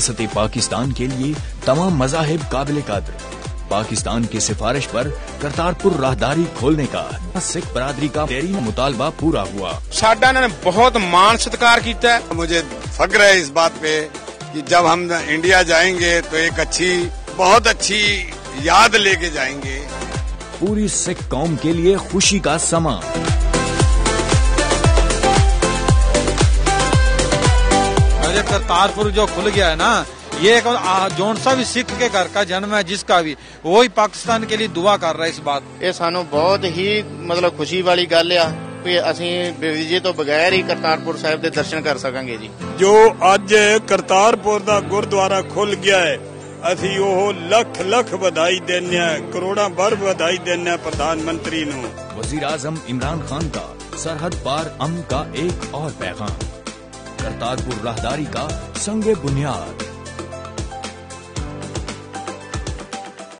ریاست پاکستان کے لیے تمام مذاہب قابل قدر۔ پاکستان کی سفارش پر کرتارپور راہداری کھولنے کا سکھ برادری کا تیرین مطالبہ پورا ہوا۔ ساڈا انہوں نے بہت مان ستکار کیتا ہے۔ مجھے فخر ہے اس بات پہ کہ جب ہم انڈیا جائیں گے تو ایک بہت اچھی یاد لے کے جائیں گے۔ پوری سکھ قوم کے لیے خوشی کا سما۔ کرتارپور جو کھل گیا ہے نا، یہ جون سا بھی سکھ کے گھر کا جنم ہے، جس کا بھی وہی پاکستان کے لیے دعا کر رہا ہے اس بات۔ یہ سانو بہت ہی خوشی والی گل ہے کہ اسی ویزے تو بغیر ہی کرتارپور صاحب دے درشن کر سکیں گے جی۔ جو اج کرتارپور دا گردوارا کھل گیا ہے، اسی وہ لکھ لکھ بدائی دینا، کروڑاں بھر بدائی دینا پردھان منتری نو۔ وزیر اعظم عمران خان کا سرحد پار امن کا ایک اور پیغام۔ کرتارپور راہداری کا سنگ بنیاد۔